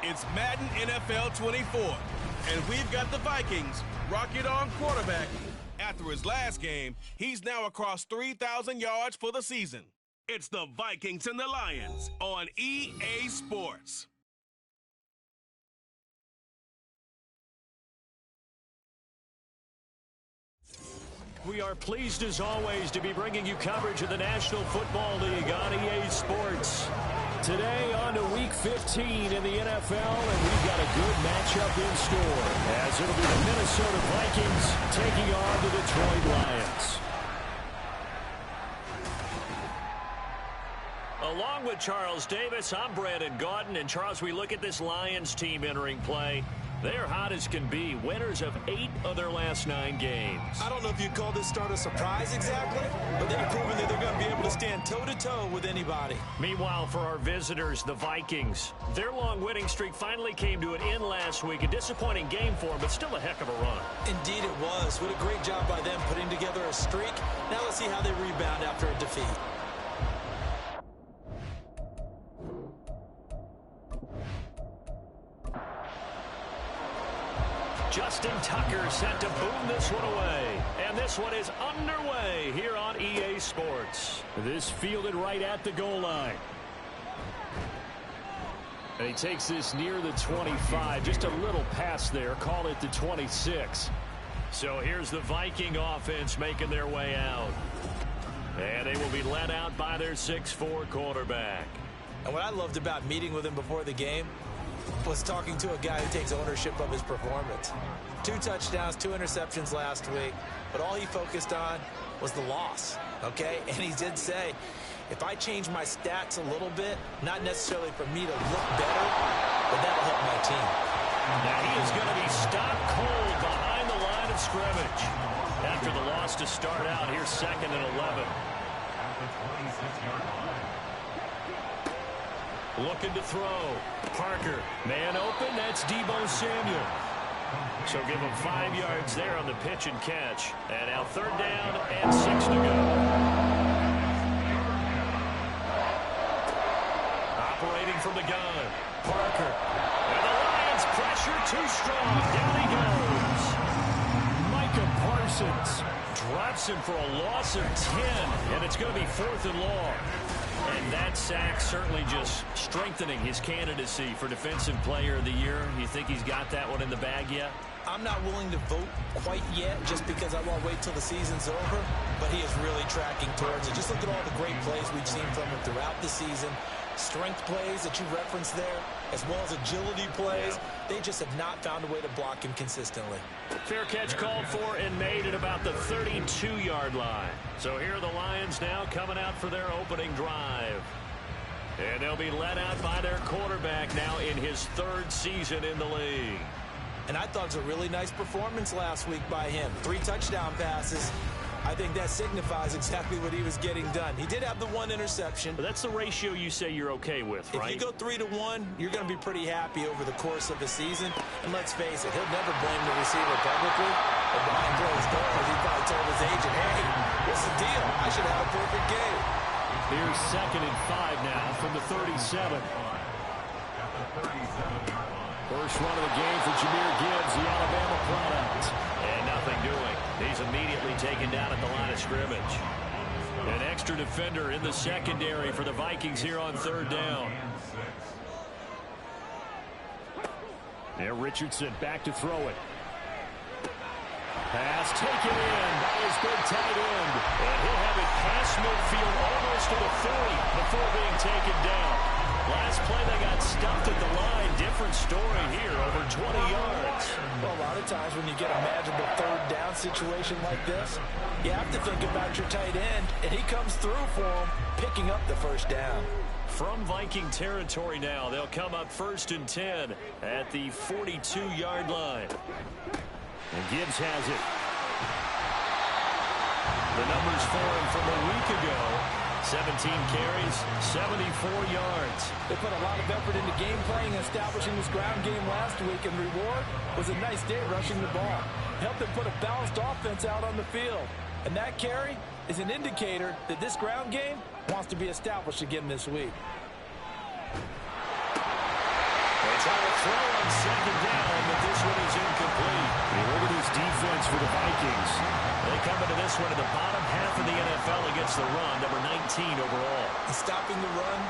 It's Madden NFL 24, and we've got the Vikings rocket on quarterback. After his last game, he's now across 3,000 yards for the season. It's the Vikings and the Lions on EA Sports. We are pleased as always to be bringing you coverage of the National Football League on EA Sports. Today on to Week 15 in the NFL, and we've got a good matchup in store, as it'll be the Minnesota Vikings taking on the Detroit Lions. Along with Charles Davis, I'm Brandon Gaudin, and Charles, we look at this Lions team entering play. They're hot as can be, winners of 8 of their last 9 games. I don't know if you'd call this start a surprise exactly, but they've proven that they're going to be able to stand toe-to-toe with anybody. Meanwhile, for our visitors, the Vikings, their long winning streak finally came to an end last week. A disappointing game for them, but still a heck of a run. Indeed it was. What a great job by them putting together a streak. Now let's see how they rebound after a defeat. Justin Tucker set to boom this one away. And this one is underway here on EA Sports. This fielded right at the goal line. And he takes this near the 25. Just a little pass there. Call it the 26. So here's the Viking offense making their way out. And they will be led out by their 6'4" quarterback. And what I loved about meeting with him before the game was talking to a guy who takes ownership of his performance. 2 touchdowns, 2 interceptions last week, but all he focused on was the loss, okay? And he did say, if I change my stats a little bit, not necessarily for me to look better, but that'll help my team. Now he is going to be stopped cold behind the line of scrimmage. After the loss to start out, here's 2nd and 11. Looking to throw. Parker, man open, that's Deebo Samuel. So give him 5 yards there on the pitch and catch. And now 3rd down and 6 to go. Operating from the gun. Parker. And the Lions pressure too strong. Down he goes. Micah Parsons drops him for a loss of 10. And it's going to be 4th and long. And that sack certainly just strengthening his candidacy for Defensive Player of the Year. You think he's got that one in the bag yet? I'm not willing to vote quite yet just because I won't wait till the season's over, but he is really tracking towards it. Just look at all the great plays we've seen from him throughout the season. Strength plays that you referenced there, as well as agility plays. They just have not found a way to block him consistently. Fair catch called for and made at about the 32-yard line. So here are the Lions now coming out for their opening drive. And they'll be led out by their quarterback now in his 3rd season in the league. And I thought it was a really nice performance last week by him. 3 touchdown passes. I think that signifies exactly what he was getting done. He did have the 1 interception. But that's the ratio you say you're okay with, right? If you go 3-to-1, you're going to be pretty happy over the course of the season. And let's face it, he'll never blame the receiver publicly. But behind closed doors, he probably told his agent, hey, what's the deal? I should have a perfect game. Here's 2nd and 5 now from the 37. First run of the game for Jahmyr Gibbs, the Alabama product. And nothing doing. He's immediately taken down at the line of scrimmage. An extra defender in the secondary for the Vikings here on 3rd down. There, Richardson back to throw it. Pass taken in by his big tight end. And he'll have it past midfield almost to the 40 before being taken down. Last play they got stuffed at the line. Different story here, over 20 yards. Well, a lot of times when you get a magical 3rd down situation like this, you have to think about your tight end, and he comes through for him, picking up the 1st down. From Viking territory now, they'll come up 1st and 10 at the 42-yard line. And Gibbs has it. The numbers for him from a week ago. 17 carries, 74 yards. They put a lot of effort into game playing and establishing this ground game last week, and reward was a nice day rushing the ball. Helped them put a balanced offense out on the field. And that carry is an indicator that this ground game wants to be established again this week. And try to throw on second down, but this one is incomplete. Hey, look at this defense for the Vikings. They come into this one in the bottom half of the NFL against the run, number 19 overall. And stopping the run,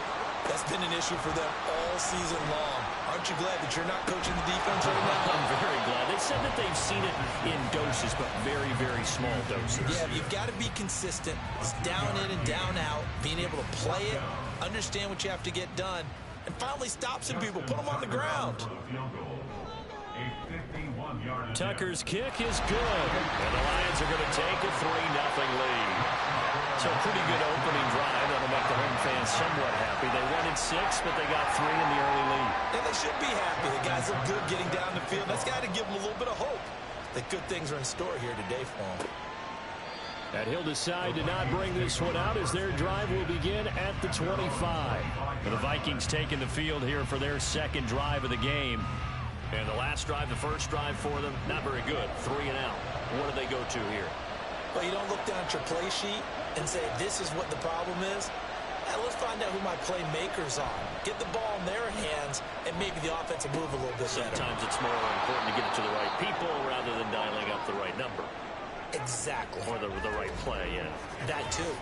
that's been an issue for them all season long. Aren't you glad that you're not coaching the defense right now? I'm very glad. They said that they've seen it in doses, but very, very small doses. Yeah, you've got to be consistent. It's down in and down out, being able to play it, understand what you have to get done, and finally stop some people, put them on the ground. Tucker's kick is good, and the Lions are going to take a 3-0 lead. So a pretty good opening drive. That'll make the home fans somewhat happy. They wanted 6, but they got 3 in the early lead. And they should be happy. The guys look good getting down the field. That's got to give them a little bit of hope that good things are in store here today for them. And he'll decide to not bring this one out as their drive will begin at the 25. And the Vikings taking the field here for their second drive of the game. And the last drive, the first drive for them, not very good. 3 and out. What do they go to here? Well, you don't look down at your play sheet and say, this is what the problem is. Let's find out who my playmakers are. Get the ball in their hands, and maybe the offense will move a little bit better. Sometimes it's more important to get it to the right people rather than dialing up the right number. Exactly. Or the right play, yeah. That too.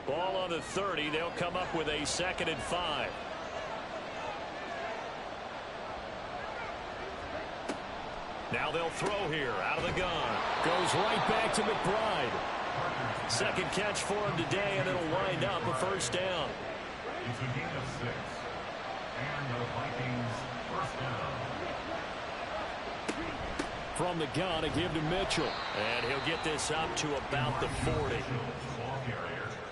Ball on the 30. They'll come up with a 2nd and 5. Now they'll throw here out of the gun. Goes right back to McBride. Second catch for him today, and it'll wind up a first down. It's a gain of 6. And the Vikings first down. From the gun, a give to Mitchell. And he'll get this up to about the 40.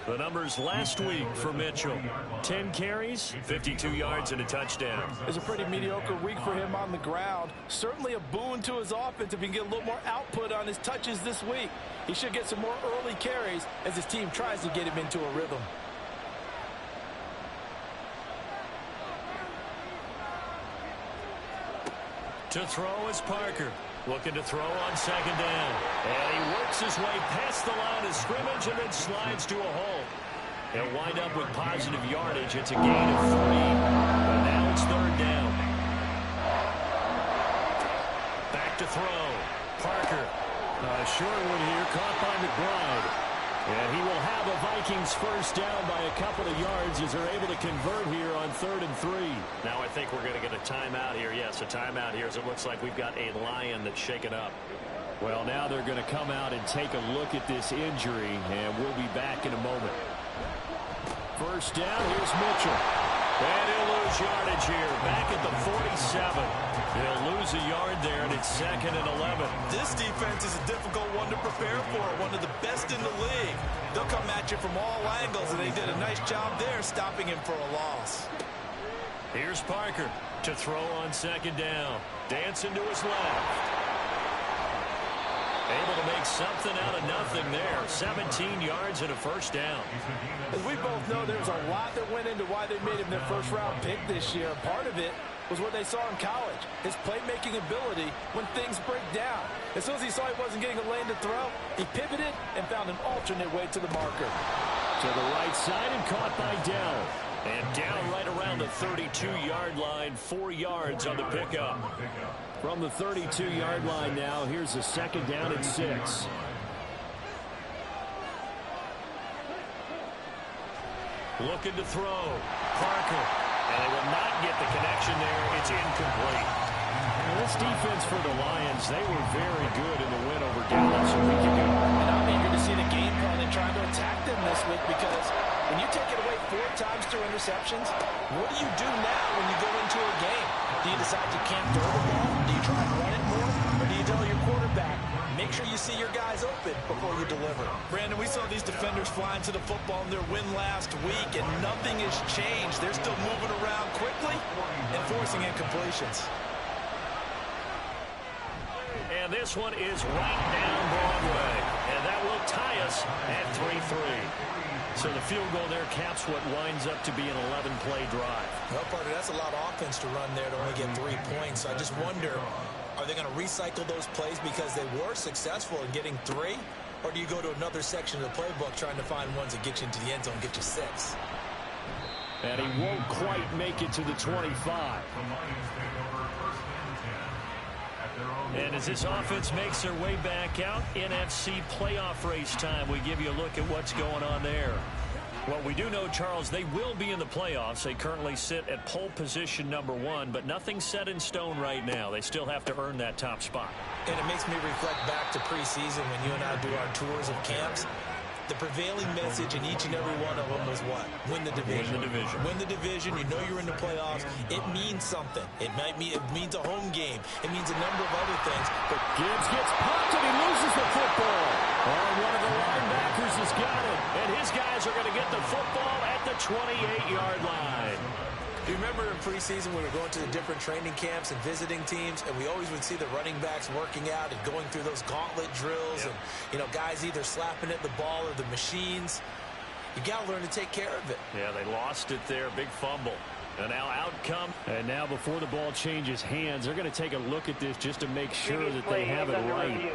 The numbers last week for Mitchell. 10 carries, 52 yards, and a touchdown. It's a pretty mediocre week for him on the ground. Certainly a boon to his offense if he can get a little more output on his touches this week. He should get some more early carries as his team tries to get him into a rhythm. To throw is Parker. Looking to throw on second down. And he works his way past the line of scrimmage and then slides to a hole. He'll wind up with positive yardage. It's a gain of 3. But now it's 3rd down. Back to throw. Parker. A short one here, caught by McBride. And he will have the Vikings first down by a couple of yards as they're able to convert here on 3rd and 3. Now I think we're going to get a timeout here. Yes, a timeout here as it looks like we've got a Lion that's shaken up. Well, now they're going to come out and take a look at this injury, and we'll be back in a moment. First down, here's Mitchell. And he'll lose yardage here, back at the 47. He'll lose a yard there, and it's 2nd and 11. This defense is a difficult one to prepare for, one of the best in the league. They'll come at you from all angles, and they did a nice job there stopping him for a loss. Here's Parker to throw on second down. Dancing to his left. Able to make something out of nothing there. 17 yards and a first down. As we both know, there's a lot that went into why they made him their first-round pick this year. Part of it was what they saw in college, his playmaking ability when things break down. As soon as he saw he wasn't getting a lane to throw, he pivoted and found an alternate way to the marker. To the right side and caught by Dell. And down right around the 32-yard line, 4 yards on the pickup. From the 32-yard line now, here's a 2nd down and 6. Looking to throw. Parker. And they will not get the connection there. It's incomplete. Now, this defense for the Lions, they were very good in the win over Dallas a week ago. And I'm eager to see the game plan and trying to attack them this week because when you take it away 4 times through interceptions, what do you do now when you go into a game? Do you decide you can't throw the ball? Do you try and run it more? Or do you tell your quarterback, make sure you see your guys open before you deliver? Brandon, we saw these defenders flying to the football in their win last week, and nothing has changed. They're still moving around quickly and forcing incompletions. And this one is right down Broadway. And that will tie us at 3-3. So the field goal there caps what winds up to be an 11-play drive. Well, partner, that's a lot of offense to run there to only get 3 points. I just wonder, are they going to recycle those plays because they were successful in getting 3? Or do you go to another section of the playbook trying to find ones that get you into the end zone, get you 6? And he won't quite make it to the 25. And as this offense makes their way back out, NFC playoff race time, we give you a look at what's going on there. Well, we do know, Charles, they will be in the playoffs. They currently sit at pole position #1, but nothing's set in stone right now. They still have to earn that top spot. And it makes me reflect back to preseason when you and I do our tours of camps. The prevailing message in each and every one of them was what? Win the division. Win the division. Win the division. You know you're in the playoffs. It means something. It means a home game. It means a number of other things. But Gibbs gets popped and he loses the football. One of the linebackers has got it. And his guys are going to get the football at the 28-yard line. do you remember in preseason when we were going to the different training camps and visiting teams, and we always would see the running backs working out and going through those gauntlet drills, and, you know, guys either slapping at the ball or the machines. You got to learn to take care of it. Yeah, they lost it there. Big fumble. And now out come. And now before the ball changes hands, they're going to take a look at this just to make sure that they have it right.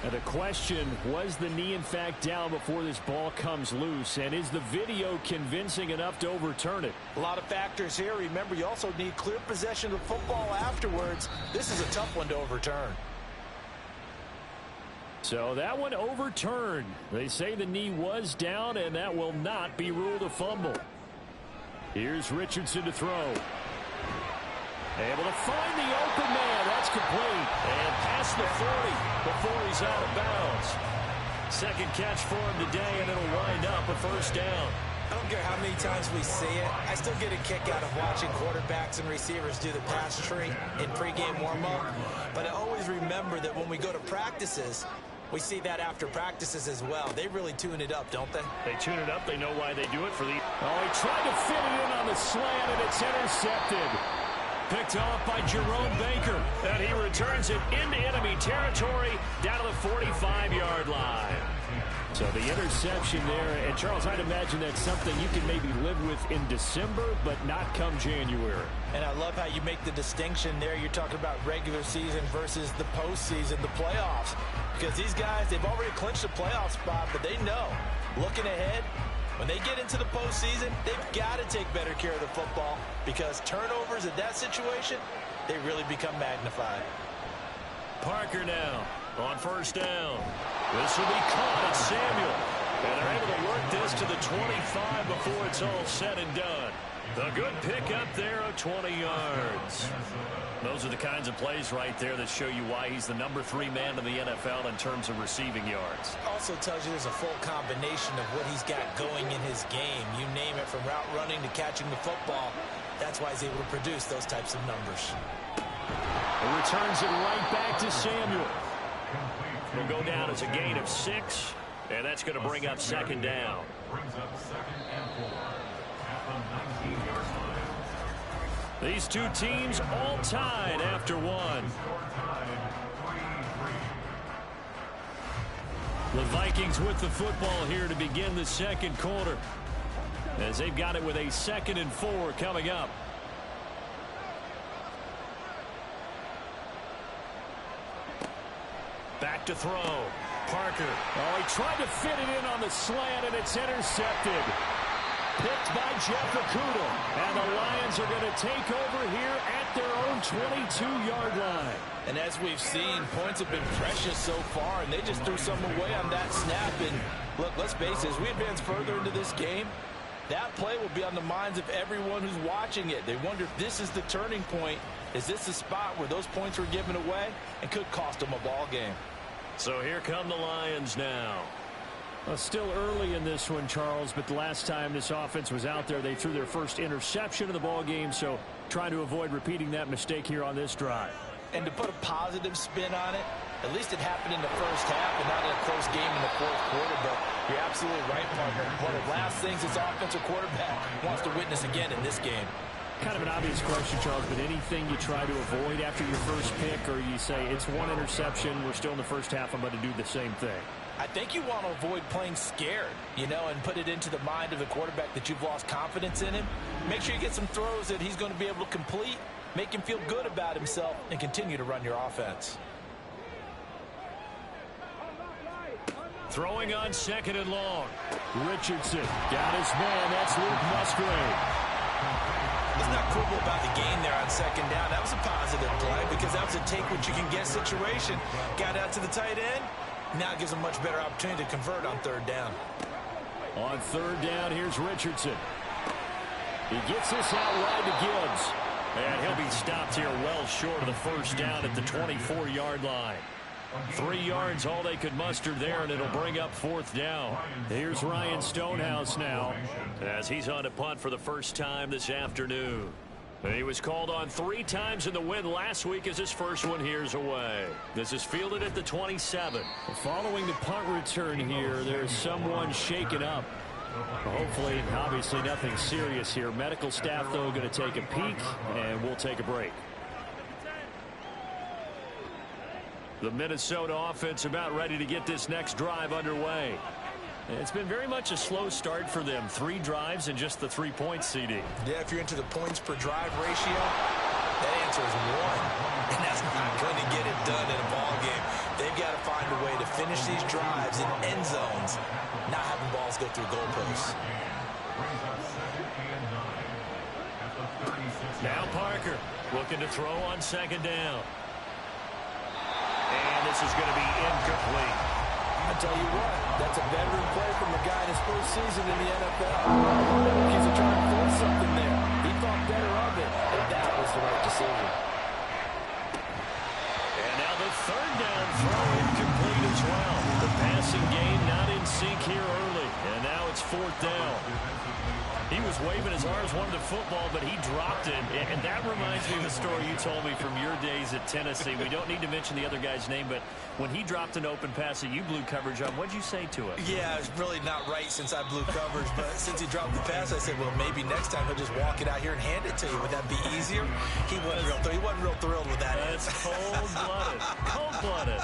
And the question, was the knee in fact down before this ball comes loose? And is the video convincing enough to overturn it? A lot of factors here. Remember, you also need clear possession of the football afterwards. This is a tough one to overturn. So that one overturned. They say the knee was down, and that will not be ruled a fumble. Here's Richardson to throw. Able to find the open man. That's complete. And past the 40 before he's out of bounds. Second catch for him today, and it'll wind up a first down. I don't care how many times we see it. I still get a kick out of watching quarterbacks and receivers do the pass tree in pregame warm-up. But I always remember that when we go to practices, we see that after practices as well. They really tune it up, don't they? They tune it up. They know why they do it for the... Oh, he tried to fit it in on the slant, and it's intercepted. Picked off by Jerome Baker. And he returns it into enemy territory down to the 45-yard line. So the interception there. And, Charles, I'd imagine that's something you can maybe live with in December, but not come January. And I love how you make the distinction there. You're talking about regular season versus the postseason, the playoffs. Because these guys, they've already clinched a playoff spot, but they know, looking ahead, when they get into the postseason, they've got to take better care of the football because turnovers in that situation, they really become magnified. Parker now on first down. This will be caught at Samuel. And they're able to work this to the 25 before it's all said and done. A good pickup there of 20 yards. Those are the kinds of plays right there that show you why he's the #3 man in the NFL in terms of receiving yards. Also tells you there's a full combination of what he's got going in his game. You name it, from route running to catching the football. That's why he's able to produce those types of numbers. He returns it right back to Samuel. It'll go down as a gain of 6, and that's going to bring up second down. Brings up 2nd and 4 at the 19-yard line. These two teams all tied after one. The Vikings with the football here to begin the second quarter, as they've got it with a 2nd and 4 coming up. Back to throw. Parker. Oh, he tried to fit it in on the slant, and it's intercepted. Picked by Jeff Okudah. And the Lions are going to take over here at their own 22-yard line. And as we've seen, points have been precious so far, and they just threw some away on that snap. And look, let's face it, as we advance further into this game, that play will be on the minds of everyone who's watching it. They wonder if this is the turning point. Is this the spot where those points were given away and could cost them a ball game? So here come the Lions now. Well, still early in this one, Charles, but the last time this offense was out there, they threw their first interception of the ball game, so trying to avoid repeating that mistake here on this drive. And to put a positive spin on it, at least it happened in the first half and not in a close game in the fourth quarter, but you're absolutely right, partner. One of the last things this offensive quarterback wants to witness again in this game. Kind of an obvious question, Charles, but anything you try to avoid after your first pick, or you say it's one interception, we're still in the first half, I'm going to do the same thing? I think you want to avoid playing scared, you know, and put it into the mind of the quarterback that you've lost confidence in him. Make sure you get some throws that he's going to be able to complete, make him feel good about himself, and continue to run your offense. Throwing on second and long. Richardson got his man. That's Luke Musgrave. Let's not quibble about the gain there on second down. That was a positive play because that was a take-what-you-can-get situation. Got out to the tight end. Now gives a much better opportunity to convert on third down. On third down, here's Richardson. He gets this out wide to Gibbs. And he'll be stopped here well short of the first down at the 24-yard line. 3 yards, all they could muster there, and it'll bring up fourth down. Here's Ryan Stonehouse now, as he's on to punt for the first time this afternoon. He was called on 3 times in the win last week as his first one here's away. This is fielded at the 27. Following the punt return here, there's someone shaken up. Hopefully, obviously nothing serious here. Medical staff, though, going to take a peek, and we'll take a break. The Minnesota offense about ready to get this next drive underway. It's been very much a slow start for them. 3 drives and just the 3-point CD. Yeah, if you're into the points per drive ratio, that answer is 1. And that's not going to get it done in a ball game. They've got to find a way to finish these drives in end zones, not having balls go through goalposts. Now Parker looking to throw on second down. And this is going to be incomplete. I tell you what, that's a veteran play from a guy in his first season in the NFL. He's trying to force something there. He thought better of it, and that was the right decision. And now the third down throw incomplete as well. The passing game not in sync here early, and now it's fourth down. He was waving his arms, wanted the football, but he dropped it. And that reminds me of the story you told me from your days at Tennessee. We don't need to mention the other guy's name, but when he dropped an open pass that you blew coverage on, what'd you say to it? Yeah, it's really not right since I blew coverage, but since he dropped the pass, I said, well, maybe next time he'll just walk it out here and hand it to you. Would that be easier? He wasn't real thrilled with that. That's cold-blooded. Cold-blooded.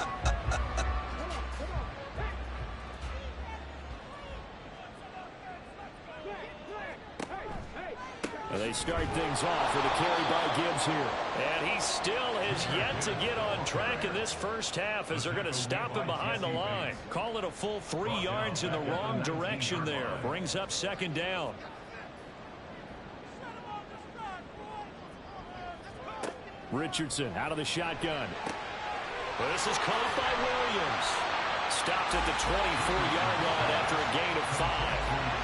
And they start things off with a carry by Gibbs here. And he still has yet to get on track in this first half as they're going to stop him behind the line. Call it a full 3 yards in the wrong direction there. Brings up second down. Richardson out of the shotgun. Well, this is caught by Williams. Stopped at the 24-yard line after a gain of 5.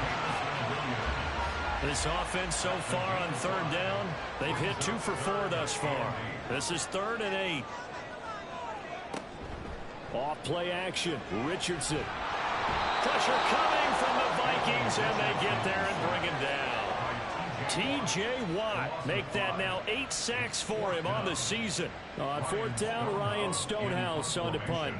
This offense so far on third down, they've hit 2 for 4 thus far. This is 3rd and 8. Off play action. Richardson. Pressure coming from the Vikings, and they get there and bring him down. T.J. Watt make that now 8 sacks for him on the season. On fourth down, Ryan Stonehouse on to punt.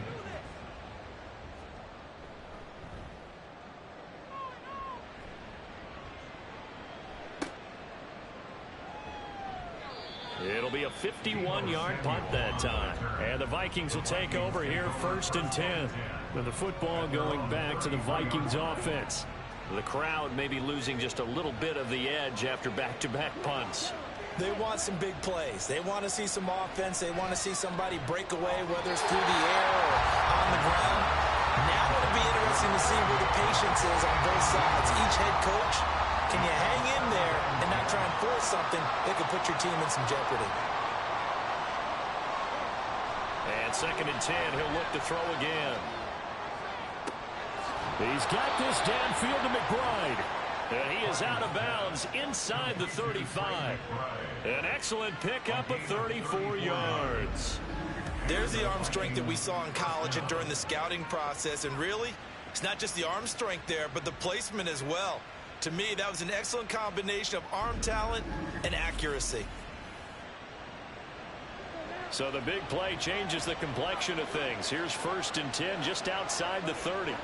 It'll be a 51-yard punt that time. And the Vikings will take over here 1st and 10. With the football going back to the Vikings offense. The crowd may be losing just a little bit of the edge after back-to-back punts. They want some big plays. They want to see some offense. They want to see somebody break away, whether it's through the air or on the ground. Now it'll be interesting to see where the patience is on both sides. Each head coach, can you hang in there and not try and force something that could put your team in some jeopardy? And 2nd and 10, he'll look to throw again. He's got this downfield to McBride. And he is out of bounds inside the 35. An excellent pickup of 34 yards. There's the arm strength that we saw in college and during the scouting process. And really, it's not just the arm strength there, but the placement as well. To me, that was an excellent combination of arm talent and accuracy. So the big play changes the complexion of things. Here's 1st and 10 just outside the 30.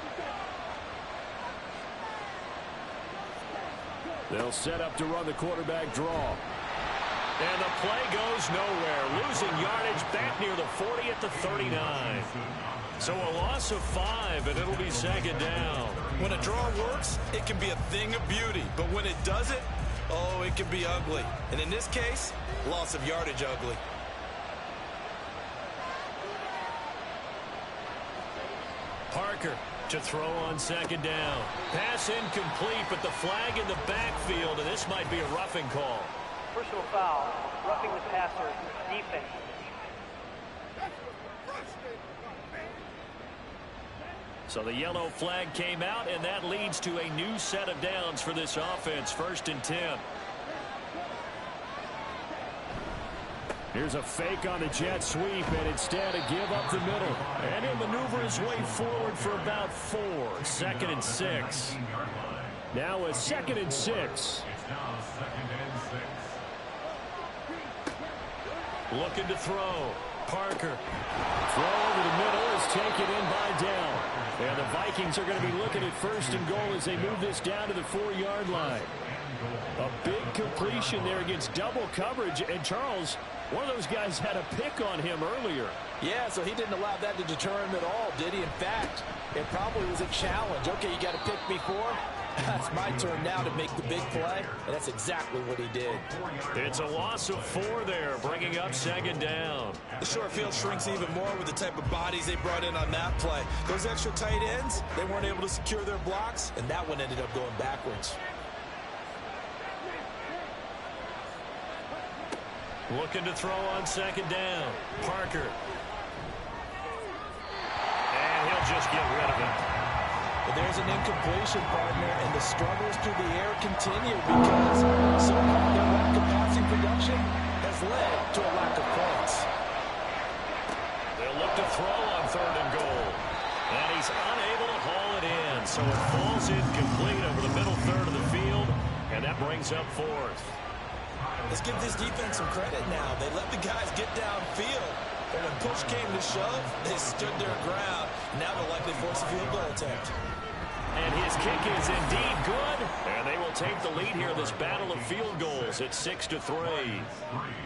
They'll set up to run the quarterback draw. And the play goes nowhere. Losing yardage back near the 40 at the 39. So a loss of 5, and it'll be 2nd down. When a draw works, it can be a thing of beauty. But when it doesn't, oh, it can be ugly. And in this case, loss of yardage ugly. Parker To throw on second down. Pass incomplete, but the flag in the backfield, and this might be a roughing call. Personal foul, roughing the passer, defense. So the yellow flag came out, and that leads to a new set of downs for this offense. 1st and 10. Here's a fake on the jet sweep, and instead a give up the middle. And he'll maneuver his way forward for about 4. 2nd and 6. Now a 2nd and 6. It's now 2nd and 6. Looking to throw. Parker. Throw over the middle is taken in by Dell. And the Vikings are going to be looking at 1st and goal as they move this down to the 4-yard line. A big completion there against double coverage. And Charles, one of those guys had a pick on him earlier. Yeah, so he didn't allow that to deter him at all, did he? In fact, it probably was a challenge. Okay, you got to pick me 4. It's my turn now to make the big play, and that's exactly what he did. It's a loss of 4 there, bringing up 2nd down. The short field shrinks even more with the type of bodies they brought in on that play. Those extra tight ends, they weren't able to secure their blocks, and that one ended up going backwards. Looking to throw on 2nd down. Parker. And he'll just get rid of it. But there's an incompletion, partner, and the struggles through the air continue because so far their lack of passing production has led to a lack of points. They'll look to throw on 3rd and goal. And he's unable to haul it in, so it falls incomplete over the middle third of the field, and that brings up 4th. Let's give this defense some credit now. They let the guys get downfield, but when push came to shove, they stood their ground. Now they'll likely force a field goal attempt. And his kick is indeed good, and they will take the lead here in this battle of field goals at 6-3.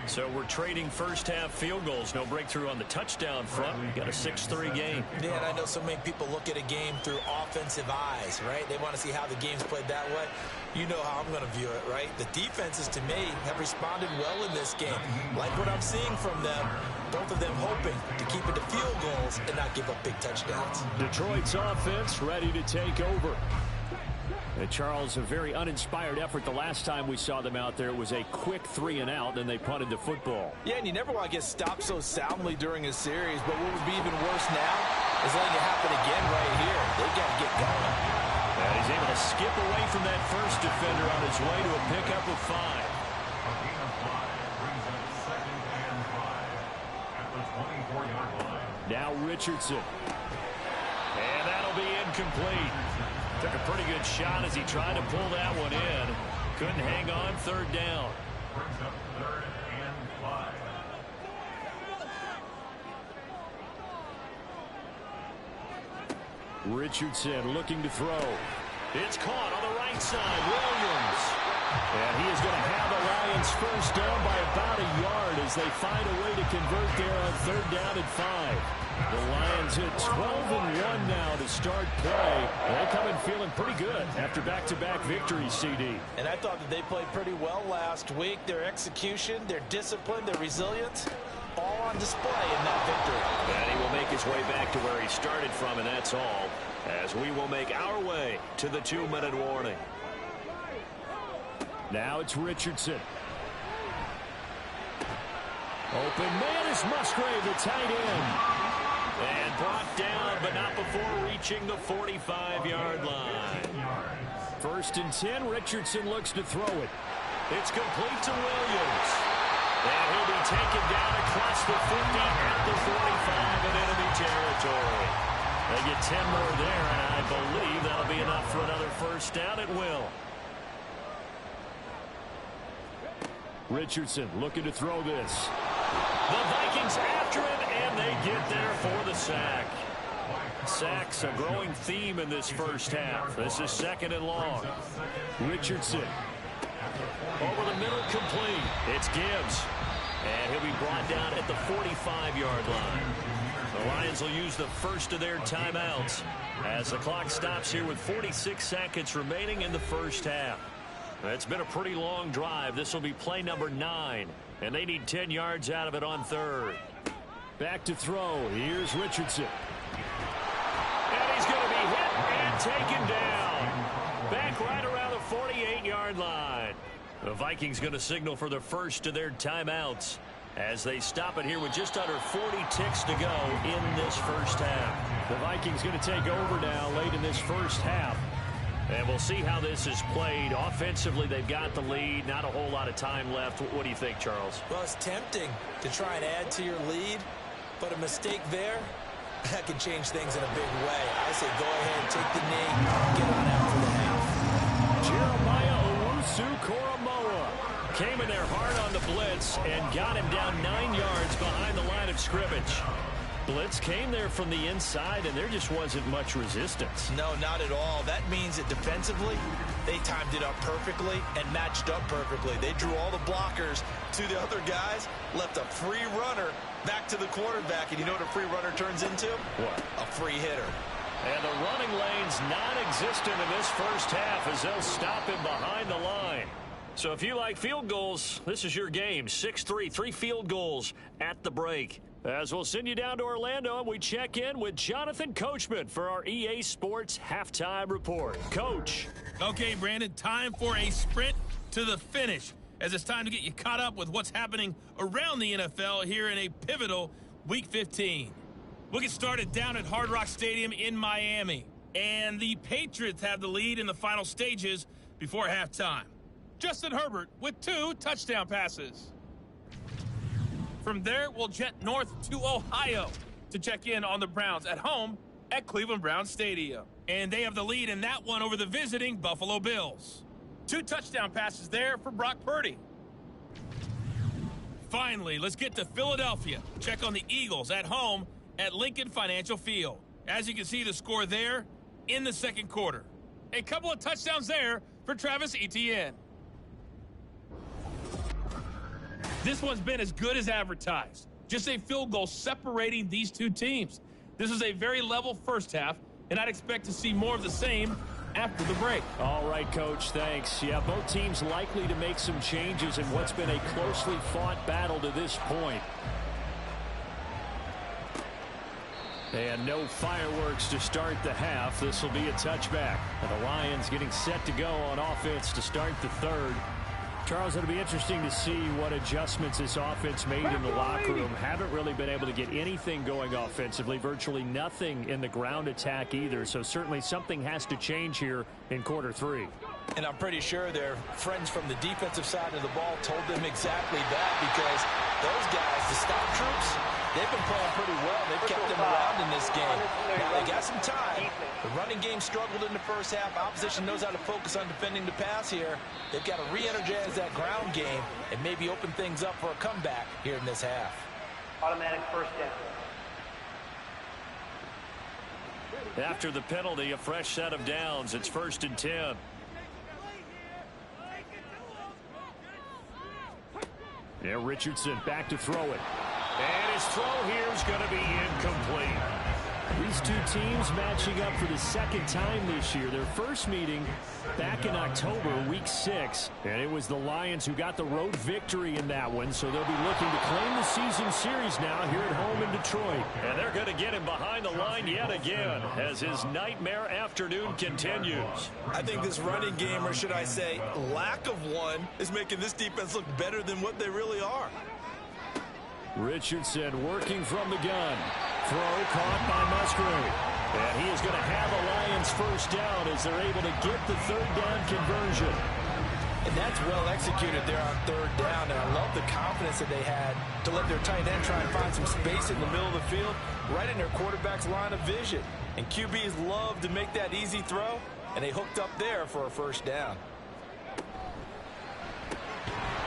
So we're trading first-half field goals. No breakthrough on the touchdown front. We got a 6-3 game. Yeah, and I know so many people look at a game through offensive eyes, right? They want to see how the game's played that way. You know how I'm going to view it, right? The defenses, to me, have responded well in this game. Like what I'm seeing from them, both of them hoping to keep it to field goals and not give up big touchdowns. Detroit's offense ready to take over. And Charles, a very uninspired effort the last time we saw them out there. It was a quick 3-and-out, then they punted the football. Yeah, and you never want to get stopped so soundly during a series, but what would be even worse now is letting it happen again right here. They've got to get going. And he's able to skip away from that first defender on his way to a pickup of 5. A gain of 5 brings up 2nd and 5 at the 24-yard line. Now Richardson. And that'll be incomplete. Took a pretty good shot as he tried to pull that one in. Couldn't hang on. 3rd down. Brings up 3rd and 5. Richardson looking to throw. It's caught on the right side. Williams. And he is going to have the Lions first down by about a yard as they find a way to convert there on 3rd down and 5. The Lions at 12-1 now to start play. They come in feeling pretty good after back-to-back victories, CD. And I thought that they played pretty well last week. Their execution, their discipline, their resilience, all on display in that victory. And he will make his way back to where he started from, and that's all, as we will make our way to the 2-minute warning. Now it's Richardson. Open man is Musgrave, the tight end. And brought down, but not before reaching the 45-yard line. 1st and 10, Richardson looks to throw it. It's complete to Williams. And he'll be taken down across the 50 at the 45 in enemy territory. They get 10 more there, and I believe that'll be enough for another first down. It will. Richardson looking to throw this. The Vikings after him, and they get there for the sack. Sacks a growing theme in this first half. This is 2nd and long. Richardson. Over the middle, complete. It's Gibbs. And he'll be brought down at the 45-yard line. The Lions will use the first of their timeouts as the clock stops here with 46 seconds remaining in the first half. It's been a pretty long drive. This will be play number 9, and they need 10 yards out of it on 3rd. Back to throw. Here's Richardson. And he's going to be hit taken down. Back right around the 48-yard line. The Vikings going to signal for the first of their timeouts as they stop it here with just under 40 ticks to go in this first half. The Vikings going to take over now late in this first half. And we'll see how this is played. Offensively, they've got the lead. Not a whole lot of time left. What do you think, Charles? Well, it's tempting to try and add to your lead, but a mistake there, that can change things in a big way. I say go ahead, take the knee, get on out for the half. Jeremiah Owusu-Koramoah came in there hard on the blitz and got him down 9 yards behind the line of scrimmage. Blitz came there from the inside, and there just wasn't much resistance. No, not at all. That means that defensively, they timed it up perfectly and matched up perfectly. They drew all the blockers to the other guys, left a free runner back to the quarterback, and you know what a free runner turns into? What? A free hitter. And the running lane's non-existent in this first half as they'll stop him behind the line. So if you like field goals, this is your game. 6-3, 3 field goals at the break. As we'll send you down to Orlando, and we check in with Jonathan Coachman for our EA Sports Halftime Report. Coach. Okay, Brandon, time for a sprint to the finish, as it's time to get you caught up with what's happening around the NFL here in a pivotal Week 15. We'll get started down at Hard Rock Stadium in Miami, and the Patriots have the lead in the final stages before halftime. Justin Herbert with 2 touchdown passes. From there, we'll jet north to Ohio to check in on the Browns at home at Cleveland Browns Stadium. And they have the lead in that one over the visiting Buffalo Bills. 2 touchdown passes there for Brock Purdy. Finally, let's get to Philadelphia. Check on the Eagles at home at Lincoln Financial Field. As you can see, the score there in the second quarter. A couple of touchdowns there for Travis Etienne. This one's been as good as advertised. Just a field goal separating these two teams. This is a very level first half, and I'd expect to see more of the same after the break. All right, Coach, thanks. Yeah, both teams likely to make some changes in what's been a closely fought battle to this point. And no fireworks to start the half. This will be a touchback. And the Lions getting set to go on offense to start the third. Charles, it'll be interesting to see what adjustments this offense made in the locker room. Haven't really been able to get anything going offensively, virtually nothing in the ground attack either. So certainly something has to change here in quarter 3. And I'm pretty sure their friends from the defensive side of the ball told them exactly that, because those guys, the stop troops, they've been playing pretty well. They've kept them around in this game. Now, they got some time. The running game struggled in the first half. Opposition knows how to focus on defending the pass here. They've got to re-energize that ground game and maybe open things up for a comeback here in this half. Automatic first down. After the penalty, a fresh set of downs. It's 1st and 10. Yeah, Richardson back to throw it. And his throw here is going to be incomplete. These two teams matching up for the second time this year. Their first meeting back in October, week 6. And it was the Lions who got the road victory in that one. So they'll be looking to claim the season series now here at home in Detroit. And they're going to get him behind the line yet again as his nightmare afternoon continues. I think this running game, or should I say lack of one, is making this defense look better than what they really are. Richardson working from the gun. Throw caught by Musgrave. And he is going to have a Lions first down as they're able to get the third down conversion. And that's well executed there on third down. And I love the confidence that they had to let their tight end try and find some space in the middle of the field, right in their quarterback's line of vision. And QBs love to make that easy throw, and they hooked up there for a first down.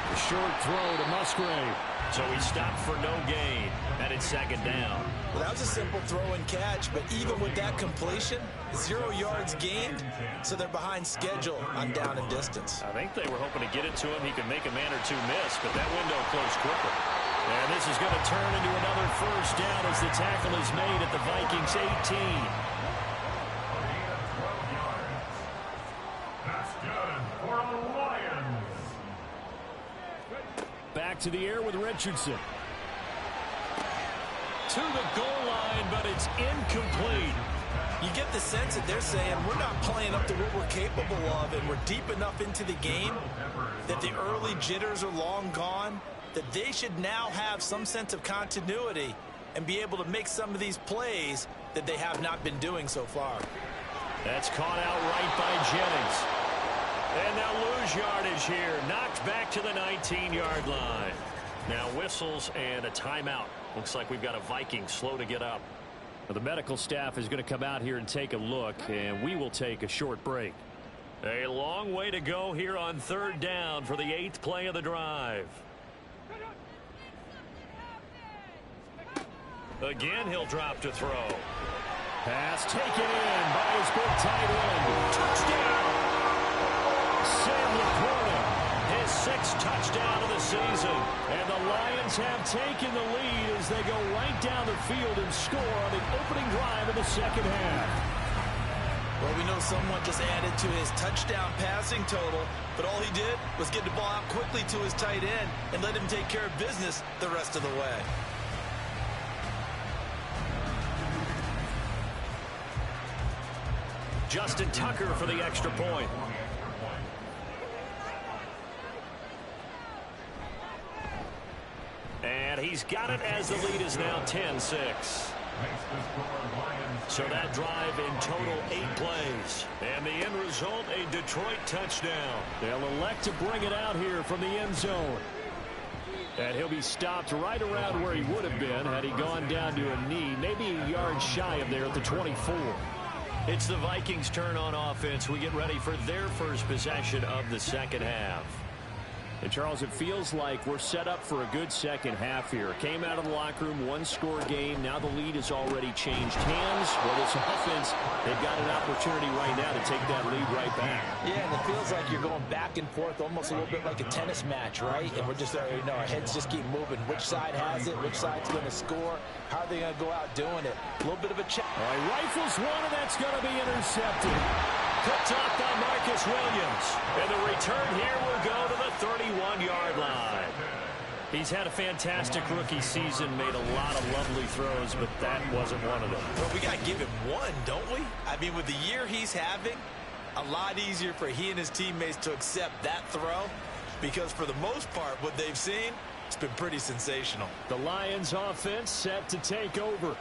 The short throw to Musgrave. So he stopped for no gain, and it's 2nd down. Well, that was a simple throw and catch, but even with that completion, 0 yards gained, so they're behind schedule on down and distance. I think they were hoping to get it to him. He could make a man or two miss, but that window closed quickly. And this is going to turn into another first down as the tackle is made at the Vikings 18. That's good for the Lions. Back to the air with Richardson. To the goal line, but it's incomplete. You get the sense that they're saying we're not playing up to what we're capable of, and we're deep enough into the game that the early jitters are long gone, that they should now have some sense of continuity and be able to make some of these plays that they have not been doing so far. That's caught out right by Jennings. And they'll lose yardage here. Knocked back to the 19-yard line. Now whistles and a timeout. Looks like we've got a Viking slow to get up. Well, the medical staff is going to come out here and take a look, and we will take a short break. A long way to go here on third down for the 8th play of the drive. Again, he'll drop to throw. Pass taken in by his big tight end. Touchdown! Sam Laporta, his 6th touchdown of the season. And the Lions have taken the lead as they go right down the field and score on the opening drive of the second half. Well, we know someone just added to his touchdown passing total, but all he did was get the ball out quickly to his tight end and let him take care of business the rest of the way. Justin Tucker for the extra point. And he's got it as the lead is now 10-6. So that drive in total 8 plays. And the end result, a Detroit touchdown. They'll elect to bring it out here from the end zone. And he'll be stopped right around where he would have been had he gone down to a knee, maybe a yard shy of there at the 24. It's the Vikings' turn on offense. We get ready for their first possession of the second half. And Charles, it feels like we're set up for a good second half here. Came out of the locker room, 1-score game. Now the lead has already changed hands. Well, this offense, they've got an opportunity right now to take that lead right back. Yeah, and it feels like you're going back and forth almost a little bit like a tennis match, right? And we're just, our heads just keep moving. Which side has it? Which side's going to score? How are they going to go out doing it? A little bit of a check. All right, rifles one, and that's going to be intercepted. Picked up by Marcus Williams. And the return here will go to the 31-yard line. He's had a fantastic rookie season, made a lot of lovely throws, but that wasn't one of them. But we got to give him one, don't we? I mean, with the year he's having, a lot easier for he and his teammates to accept that throw, because for the most part, what they've seen, it's been pretty sensational. The Lions offense set to take over.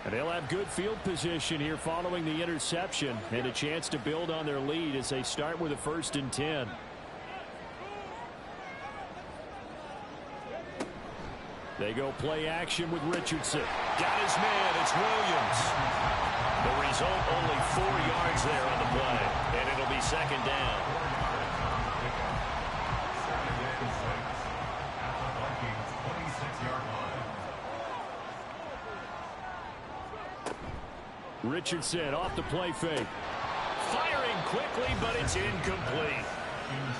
And they'll have good field position here following the interception and a chance to build on their lead as they start with a 1st and 10. They go play action with Richardson. Got his man. It's Williams. The result, only 4 yards there on the play. And it'll be second down. Richardson off the play fake. Firing quickly, but it's incomplete.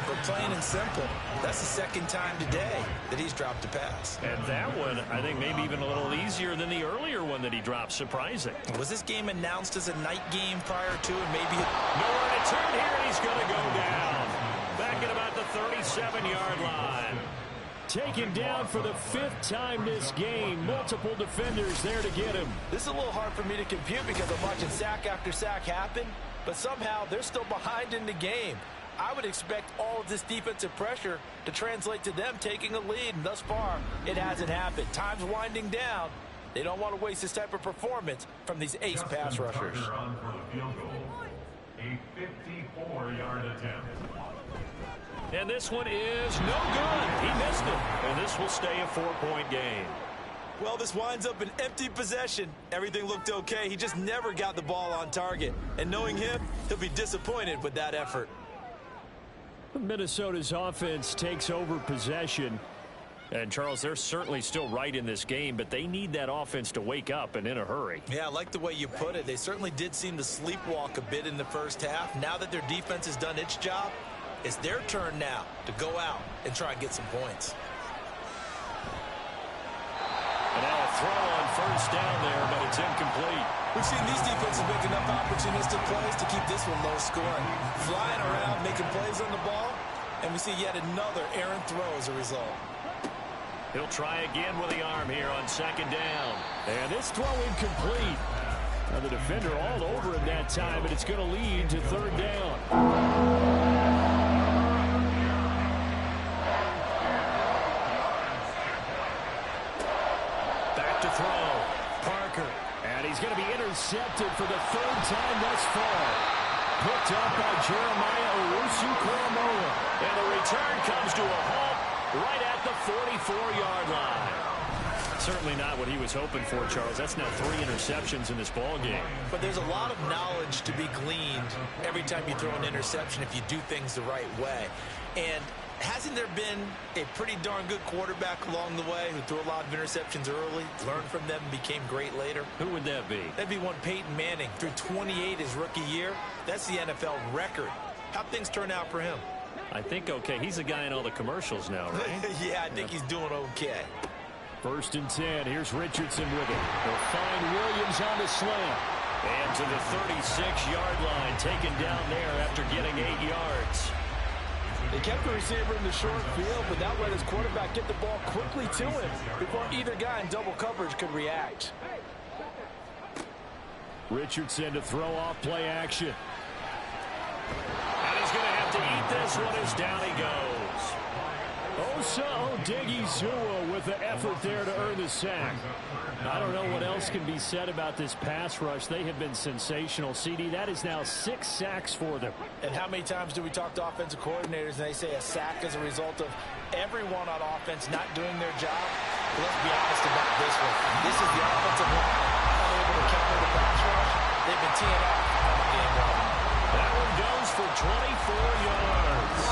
But plain and simple, that's the second time today that he's dropped a pass. And that one, I think, maybe even a little easier than the earlier one that he dropped. Surprising. Was this game announced as a night game prior to it? Maybe nowhere to turn here, and he's going to go down. Back at about the 37-yard line. Taken down for the 5th time this game. Multiple defenders there to get him. This is a little hard for me to compute because I'm watching sack after sack happen, but somehow they're still behind in the game. I would expect all of this defensive pressure to translate to them taking a lead, and thus far, it hasn't happened. Time's winding down. They don't want to waste this type of performance from these ace pass rushers. On for the field goal. A 54-yard attempt. And this one is no good. He missed it. And this will stay a 4-point game. Well, this winds up an empty possession. Everything looked okay. He just never got the ball on target. And knowing him, he'll be disappointed with that effort. Minnesota's offense takes over possession. And, Charles, they're certainly still right in this game, but they need that offense to wake up and in a hurry. Yeah, I like the way you put it. They certainly did seem to sleepwalk a bit in the first half. Now that their defense has done its job, it's their turn now to go out and try and get some points. And now a throw on first down there, but it's incomplete. We've seen these defenses make enough opportunistic plays to keep this one low scoring. Flying around, making plays on the ball, and we see yet another errant throw as a result. He'll try again with the arm here on second down. And this throw incomplete. Now the defender all over him that time, and it's going to lead to third down. Back to throw. Parker. And he's going to be intercepted for the third time thus far. Picked up by Jeremiah Owusu-Koramoah. And the return comes to a halt right at the 44-yard line. Certainly not what he was hoping for, Charles. That's now 3 interceptions in this ball game. But there's a lot of knowledge to be gleaned every time you throw an interception if you do things the right way. And hasn't there been a pretty darn good quarterback along the way who threw a lot of interceptions early, learned from them, and became great later? Who would that be? That'd be one Peyton Manning. Threw 28 his rookie year. That's the NFL record. How'd things turn out for him? I think okay. He's the guy in all the commercials now, right? Yeah, I think he's doing okay. 1st and 10. Here's Richardson with it. They'll find Williams on the slant. And to the 36-yard line, taken down there after getting 8 yards. They kept the receiver in the short field, but that let his quarterback get the ball quickly to him before either guy in double coverage could react. Richardson to throw off play action. And he's going to have to eat this one as down he goes. Osa Odighizuwa with the effort there to earn the sack. I don't know what else can be said about this pass rush. They have been sensational. CD, that is now 6 sacks for them. And how many times do we talk to offensive coordinators and they say a sack is a result of everyone on offense not doing their job? But let's be honest about this one. This is the offensive line unable to counter the pass rush. They've been teeing off on the game one. That one goes for 24 yards.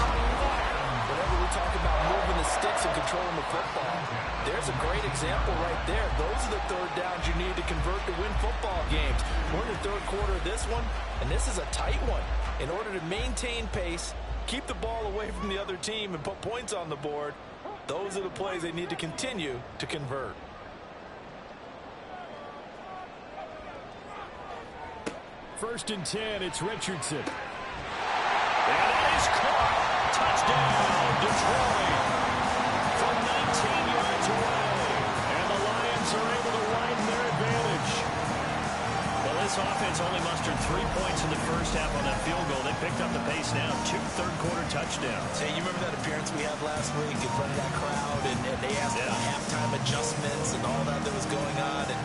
Whenever we talk about moving the sticks and controlling the football, there's a great example right there. Those are the third downs you need to convert to win football games. We're in the third quarter of this one, and this is a tight one. In order to maintain pace, keep the ball away from the other team, and put points on the board, those are the plays they need to continue to convert. First and 10, it's Richardson. And that is caught. Touchdown, Detroit. From 19 yards away. And the Lions are able to widen their advantage. Well, this offense only mustered 3 points in the first half on that field goal. They picked up the pace now. 2 third-quarter touchdowns. Hey, you remember that appearance we had last week in front of that crowd, and they asked about halftime adjustments and all that was going on, and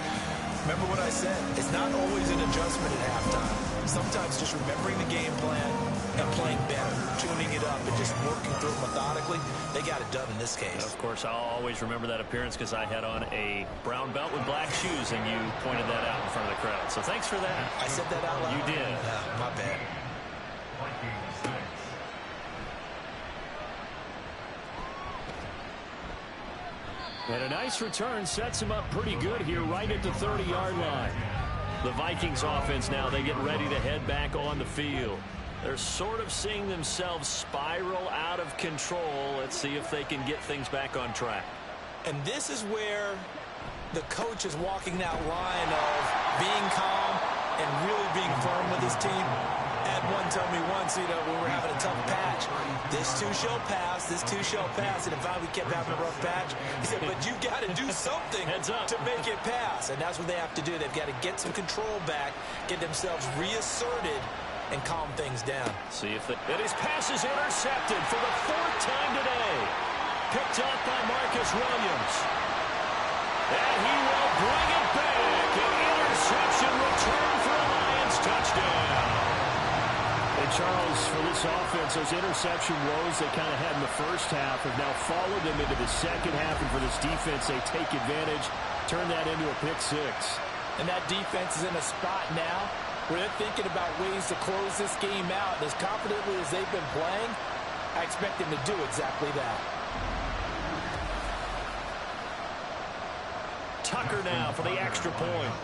remember what I said? It's not always an adjustment at halftime. Sometimes just remembering the game plan and playing better, tuning it up, and just working through it methodically. They got it done in this case. Of course, I'll always remember that appearance because I had on a brown belt with black shoes, and you pointed that out in front of the crowd. So thanks for that. I said that out loud? You did. My bad. And a nice return sets him up pretty good here right at the 30-yard line. The Vikings offense now, they get ready to head back on the field. They're sort of seeing themselves spiral out of control. Let's see if they can get things back on track. And this is where the coach is walking that line of being calm and really being firm with his team. Had one tell me once, when we were having a tough patch, this too shall pass, this too shall pass. And if we kept having a rough patch, he said, but you got to do something to make it pass. And that's what they have to do. They've got to get some control back, get themselves reasserted, and calm things down. See if and his pass is intercepted for the 4th time today. Picked up by Marcus Williams. And he will bring it back. An interception return for a Lions touchdown. And Charles, for this offense, those interception woes they kind of had in the first half have now followed them into the second half. And for this defense, they take advantage, turn that into a pick 6. And that defense is in a spot now where they're thinking about ways to close this game out. And as confidently as they've been playing, I expect them to do exactly that. Tucker now for the extra point.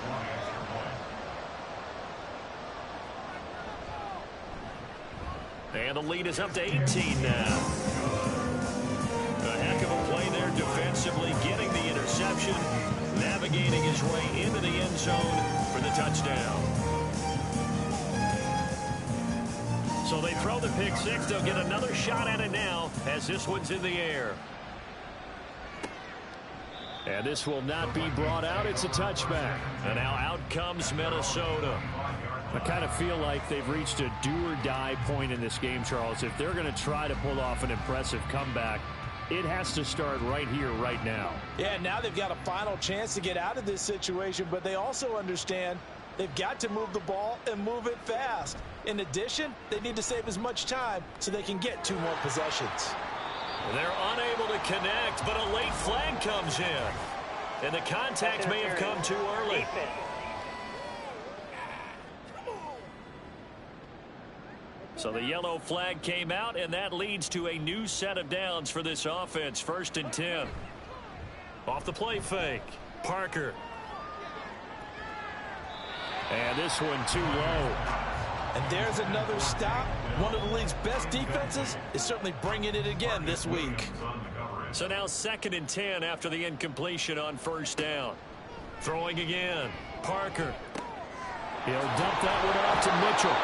And the lead is up to 18 now. A heck of a play there defensively, getting the interception, navigating his way into the end zone for the touchdown. So they throw the pick 6. They'll get another shot at it now as this one's in the air. And this will not be brought out. It's a touchback. And now out comes Minnesota. I kind of feel like they've reached a do-or-die point in this game, Charles. If they're going to try to pull off an impressive comeback, it has to start right here, right now. Yeah, now they've got a final chance to get out of this situation, but they also understand they've got to move the ball and move it fast. In addition, they need to save as much time so they can get 2 more possessions. They're unable to connect, but a late flag comes in. And the contact may have come too early. So the yellow flag came out, and that leads to a new set of downs for this offense. 1st and 10. Off the play fake. Parker. And this one too low. And there's another stop. One of the league's best defenses is certainly bringing it again this week. So now 2nd and 10 after the incompletion on 1st down. Throwing again. Parker. He'll dump that one off to Mitchell.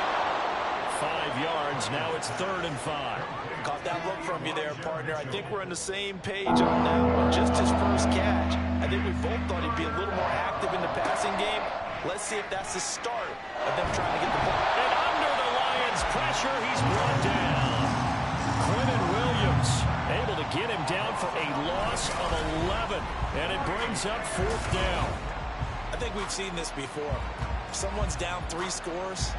5 yards. Now it's 3rd and 5. Caught that look from you there, partner. I think we're on the same page on that one. Just his first catch. I think we both thought he'd be a little more active in the passing game. Let's see if that's the start of them trying to get the ball. And under the Lions' pressure, he's brought down. Quentin Williams able to get him down for a loss of 11. And it brings up 4th down. I think we've seen this before. If someone's down 3 scores,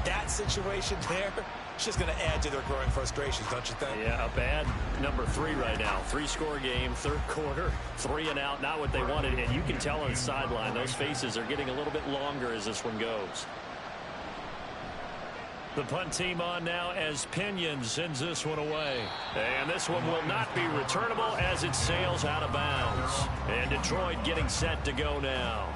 that situation there, it's just going to add to their growing frustrations, don't you think? Yeah, a bad number 3 right now. 3-score game, 3rd quarter, 3 and out, not what they wanted. And you can tell on the sideline, those faces are getting a little bit longer as this one goes. The punt team on now as Pinion sends this one away. And this one will not be returnable as it sails out of bounds. And Detroit getting set to go now.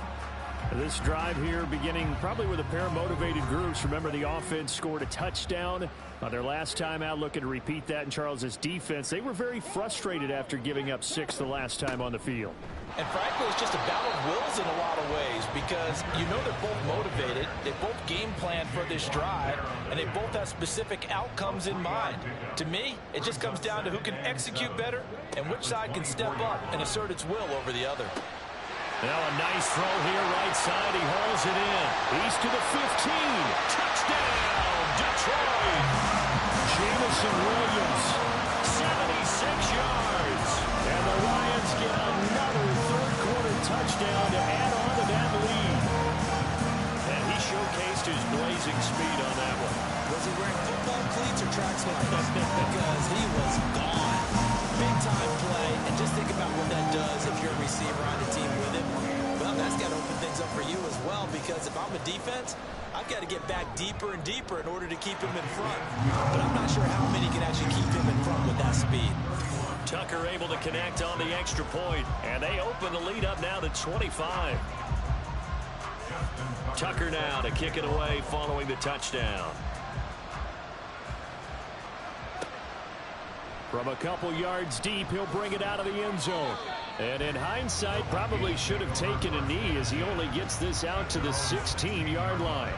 This drive here beginning probably with a pair of motivated groups. Remember, the offense scored a touchdown on their last time out, looking to repeat that in Charles's defense. They were very frustrated after giving up 6 the last time on the field. And frankly, it's just a battle of wills in a lot of ways because you know they're both motivated, they both game plan for this drive, and they both have specific outcomes in mind. To me, it just comes down to who can execute better and which side can step up and assert its will over the other. Now a nice throw here, right side. He hauls it in. He's to the 15. Touchdown, Detroit. Jamison Williams. 76 yards. And the Lions get another 3rd quarter touchdown to add on to that lead. And he showcased his blazing speed on that one. Was he wearing football cleats or track slides? Because he was gone. Big time play, and just think about what that does if you're a receiver on the team with him. Well, that's got to open things up for you as well, because if I'm a defense, I've got to get back deeper and deeper in order to keep him in front. But I'm not sure how many can actually keep him in front with that speed. Tucker able to connect on the extra point, and they open the lead up now to 25. Tucker now to kick it away following the touchdown. From a couple yards deep, he'll bring it out of the end zone. And in hindsight, probably should have taken a knee as he only gets this out to the 16-yard line.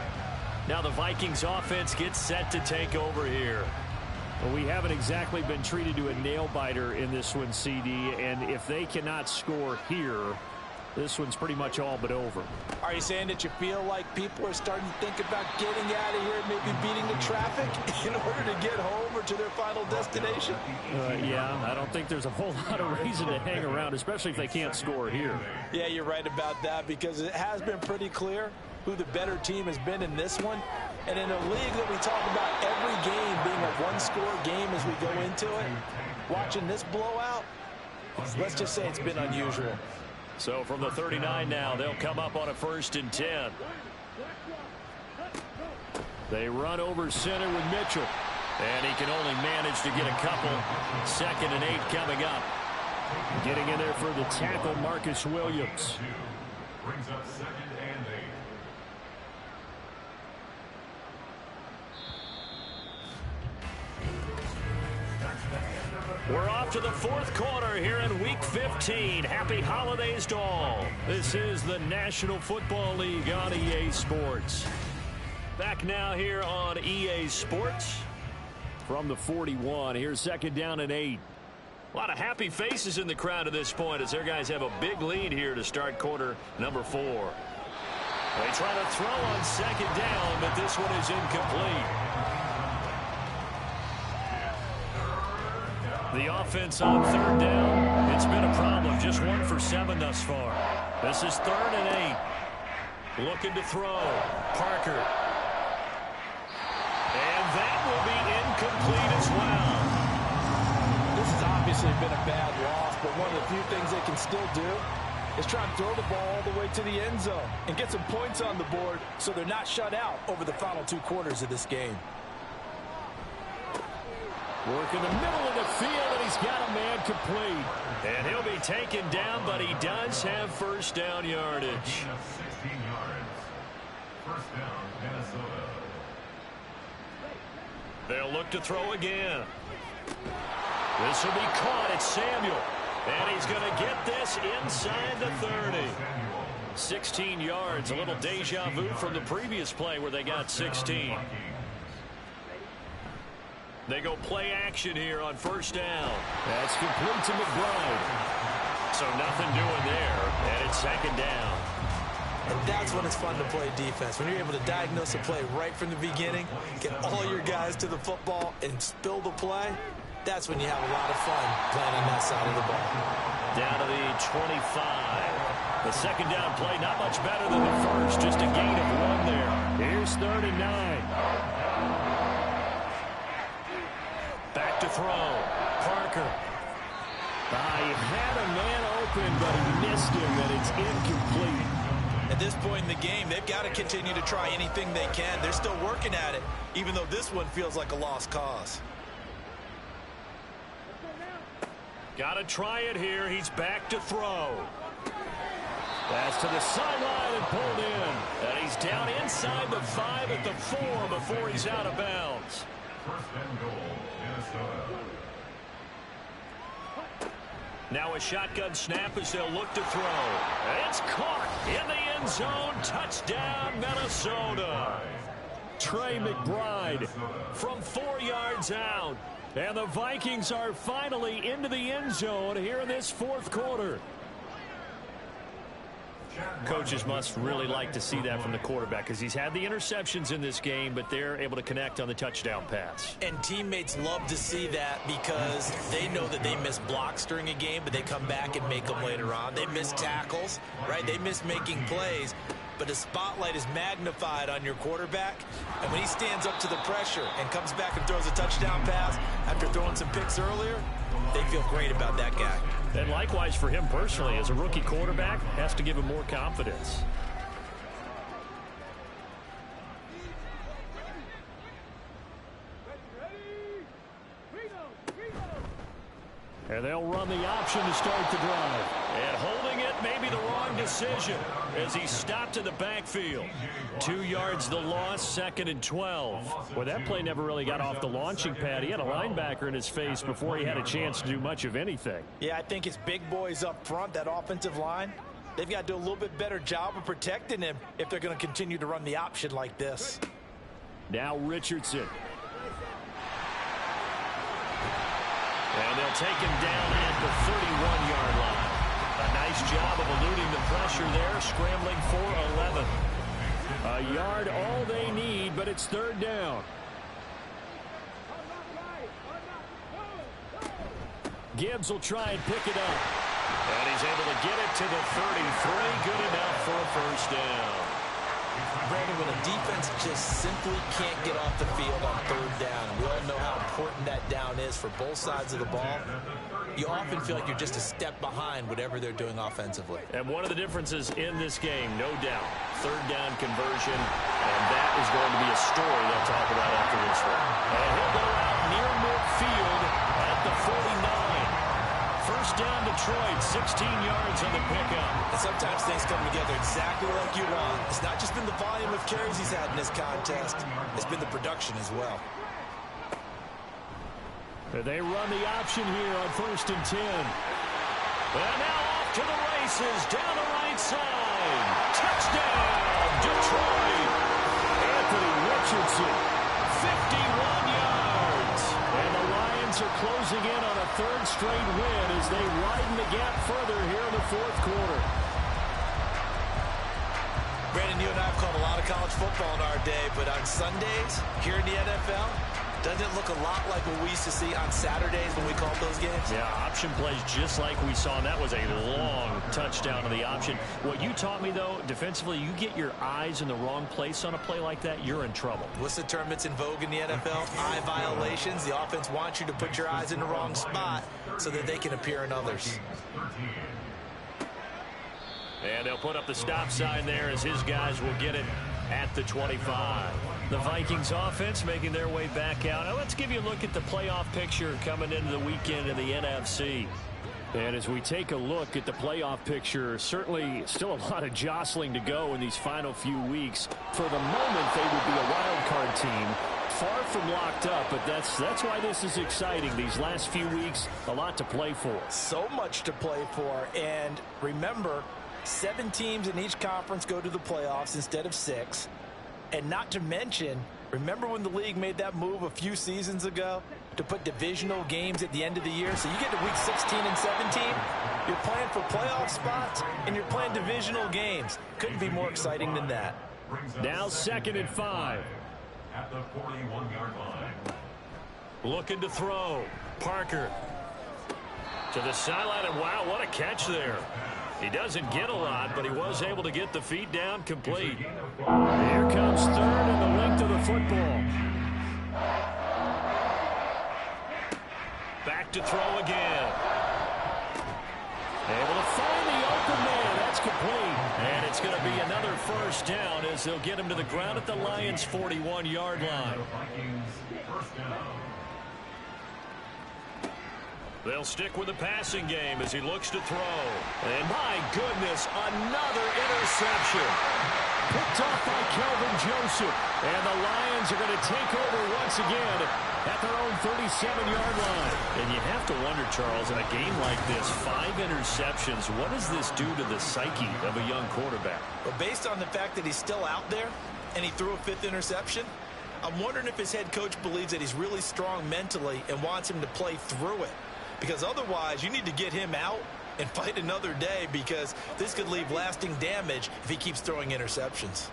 Now the Vikings offense gets set to take over here. Well, we haven't exactly been treated to a nail-biter in this one, CD, and if they cannot score here, this one's pretty much all but over. Are you saying that you feel like people are starting to think about getting out of here, maybe beating the traffic in order to get home or to their final destination? Yeah, I don't think there's a whole lot of reason to hang around, especially if they can't score here. Yeah, you're right about that, because it has been pretty clear who the better team has been in this one. And in a league that we talk about every game being a one-score game as we go into it, watching this blowout, let's just say it's been unusual. So from the 39 now, they'll come up on a 1st and 10. They run over center with Mitchell. And he can only manage to get a couple. 2nd and 8 coming up. Getting in there for the tackle, Marcus Williams. Brings up 2nd and 8. We're off to the 4th quarter here in Week 15. Happy holidays to all. This is the National Football League on EA Sports. Back now here on EA Sports. From the 41, here's 2nd down and 8. A lot of happy faces in the crowd at this point as their guys have a big lead here to start quarter number 4. They try to throw on second down, but this one is incomplete. The offense on third down, it's been a problem. Just 1 for 7 thus far. This is 3rd and 8. Looking to throw. Parker. And that will be incomplete as well. This has obviously been a bad loss, but one of the few things they can still do is try and throw the ball all the way to the end zone and get some points on the board so they're not shut out over the final 2 quarters of this game. Work in the middle of the field, and he's got a man complete. And he'll be taken down, but he does have first down yardage. 16 yards. First down, Minnesota. They'll look to throw again. This will be caught. It's Samuel. And he's going to get this inside the 30. 16 yards. A little deja vu from the previous play where they got 16. They go play action here on first down. That's complete to McBride. So nothing doing there. And it's second down. And that's when it's fun to play defense. When you're able to diagnose a play right from the beginning, get all your guys to the football, and spill the play, that's when you have a lot of fun playing on that side of the ball. Down to the 25. The second down play, not much better than the first. Just a gain of 1 there. Here's 3rd and 9. Back to throw. Parker. He had a man open, but he missed him, and it's incomplete. At this point in the game, they've got to continue to try anything they can. They're still working at it, even though this one feels like a lost cause. Got to try it here. He's back to throw. Pass to the sideline and pulled in. And he's down inside the 5 at the 4 before he's out of bounds. First and goal, Minnesota. Now a shotgun snap as they'll look to throw. It's caught in the end zone. Touchdown, Minnesota. Trey McBride From 4 yards out. And the Vikings are finally into the end zone here in this 4th quarter. Coaches must really like to see that from the quarterback because he's had the interceptions in this game, but they're able to connect on the touchdown pass. And teammates love to see that because they know that they miss blocks during a game, but they come back and make them later on. They miss tackles, right? They miss making plays. But the spotlight is magnified on your quarterback. And when he stands up to the pressure and comes back and throws a touchdown pass after throwing some picks earlier, they feel great about that guy. And likewise for him personally, as a rookie quarterback, has to give him more confidence. And they'll run the option to start the drive. And holding it may be the wrong decision as he stopped in the backfield. 2 yards the loss, 2nd and 12. Well, that play never really got off the launching pad. He had a linebacker in his face before he had a chance to do much of anything. Yeah, I think it's big boys up front, that offensive line. They've got to do a little bit better job of protecting him if they're going to continue to run the option like this. Now Richardson. And they'll take him down at the 31-yard line. A nice job of eluding the pressure there, scrambling for 11. A yard all they need, but it's 3rd down. Gibbs will try and pick it up. And he's able to get it to the 33. Good enough for a first down. Brandon, when a defense just simply can't get off the field on 3rd down, and we all know how important that down is for both sides of the ball, you often feel like you're just a step behind whatever they're doing offensively. And one of the differences in this game, no doubt, 3rd down conversion, and that is going to be a story they'll talk about after this one. And he'll go out near midfield at the 49. First down Detroit, 16 yards on the pickup. And sometimes things come together exactly like you want. It's not just been the volume of carries he's had in this contest. It's been the production as well. They run the option here on 1st and 10. And now off to the races, down the right side. Touchdown, Detroit. Anthony Richardson. 51 yards. And the Lions Lions are closing in on a third straight win as they widen the gap further here in the fourth quarter. Brandon, you and I have called a lot of college football in our day, but on Sundays here in the NFL, doesn't it look a lot like what we used to see on Saturdays when we called those games? Yeah, option plays just like we saw, and that was a long touchdown to the option. What you taught me, though, defensively, you get your eyes in the wrong place on a play like that, you're in trouble. What's the term that's in vogue in the NFL? Eye violations. The offense wants you to put your eyes in the wrong spot so that they can appear in others. And they'll put up the stop sign there as his guys will get it at the 25. The Vikings offense making their way back out. Now let's give you a look at the playoff picture coming into the weekend in the NFC. And as we take a look at the playoff picture, certainly still a lot of jostling to go in these final few weeks. For the moment, they would be a wild card team. Far from locked up, but that's why this is exciting. These last few weeks, a lot to play for. So much to play for. And remember, 7 teams in each conference go to the playoffs instead of 6. And not to mention, remember when the league made that move a few seasons ago to put divisional games at the end of the year? So you get to week 16 and 17, you're playing for playoff spots, and you're playing divisional games. Couldn't be more exciting than that. Now 2nd and 5. At the 41-yard line. Looking to throw. Parker to the sideline, and wow, what a catch there. He doesn't get a lot, but he was able to get the feet down complete. Here comes 3rd and the length of the football. Back to throw again. Able to find the open man. That's complete. And it's going to be another first down as they'll get him to the ground at the Lions' 41-yard line. They'll stick with the passing game as he looks to throw. And my goodness, another interception. Picked off by Kelvin Joseph. And the Lions are going to take over once again at their own 37-yard line. And you have to wonder, Charles, in a game like this, 5 interceptions, what does this do to the psyche of a young quarterback? Well, based on the fact that he's still out there and he threw a 5th interception, I'm wondering if his head coach believes that he's really strong mentally and wants him to play through it. Because otherwise, you need to get him out and fight another day, because this could leave lasting damage if he keeps throwing interceptions.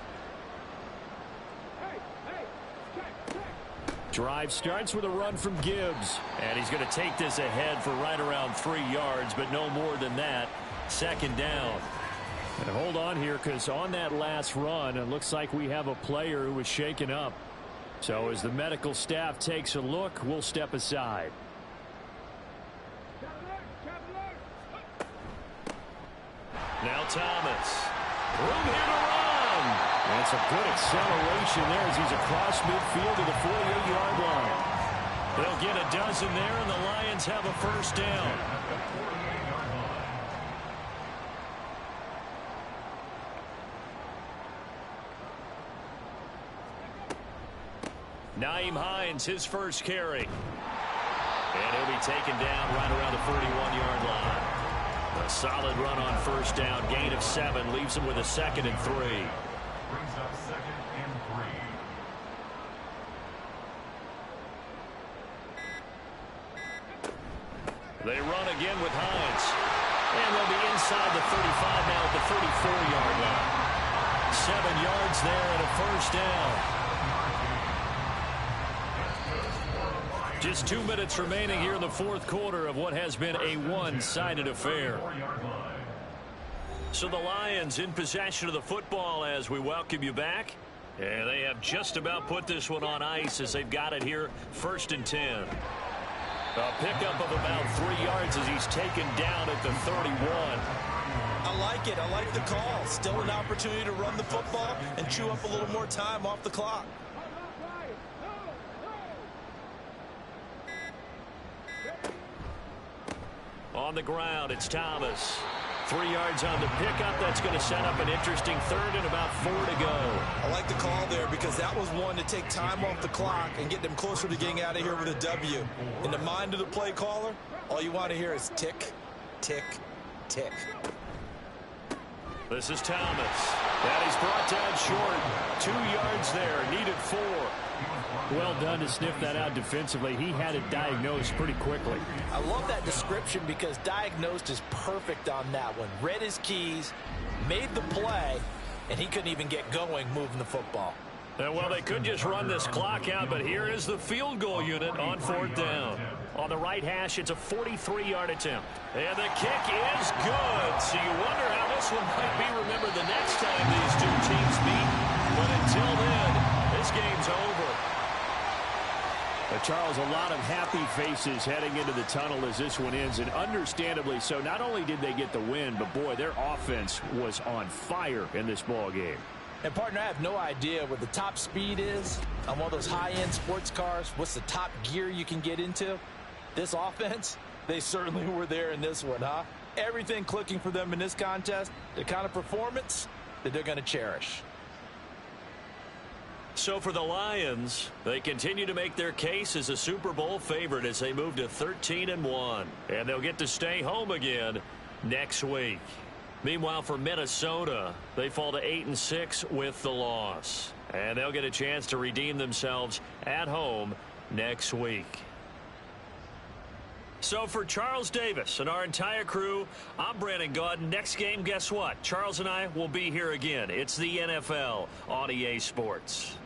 Drive starts with a run from Gibbs. And he's going to take this ahead for right around 3 yards, but no more than that. 2nd down. And hold on here, because on that last run, it looks like we have a player who was shaken up. So as the medical staff takes a look, we'll step aside. Now Thomas. Room here to run. That's a good acceleration there as he's across midfield to the 48-yard line. They'll get a dozen there, and the Lions have a first down. Nyheim Hines, his first carry. And he'll be taken down right around the 41-yard line. A solid run on first down. Gain of 7 leaves him with a 2nd and 3. Brings up 2nd and 3. They run again with Hines. And they'll be inside the 35 now at the 34-yard line. 7 yards there and a first down. Just 2 minutes remaining here in the fourth quarter of what has been a one-sided affair. So the Lions in possession of the football as we welcome you back. And they have just about put this one on ice as they've got it here, 1st and 10. A pickup of about 3 yards as he's taken down at the 31. I like it. I like the call. Still an opportunity to run the football and chew up a little more time off the clock. On the ground, it's Thomas. 3 yards on the pickup. That's going to set up an interesting 3rd and about 4 to go. I like the call there because that was one to take time off the clock and get them closer to getting out of here with a W. In the mind of the play caller, all you want to hear is tick, tick, tick. This is Thomas. And he's brought down short. 2 yards there. Needed 4. Well done to sniff that out defensively. He had it diagnosed pretty quickly. I love that description because diagnosed is perfect on that one. Read his keys, made the play, and he couldn't even get going moving the football. And well, they could just run this clock out, but here is the field goal unit on 4th down. On the right hash, it's a 43-yard attempt. And the kick is good. So you wonder how this one might be remembered the next time these two teams meet. But until then, this game's over. Charles, a lot of happy faces heading into the tunnel as this one ends, and understandably so. Not only did they get the win, but boy, their offense was on fire in this ball game. And, partner, I have no idea what the top speed is on one of those high-end sports cars. What's the top gear you can get into? This offense, they certainly were there in this one, huh? Everything clicking for them in this contest, the kind of performance that they're going to cherish. So for the Lions, they continue to make their case as a Super Bowl favorite as they move to 13-1. And they'll get to stay home again next week. Meanwhile, for Minnesota, they fall to 8-6 with the loss. And they'll get a chance to redeem themselves at home next week. So for Charles Davis and our entire crew, I'm Brandon Gaudin. Next game, guess what? Charles and I will be here again. It's the NFL on EA Sports.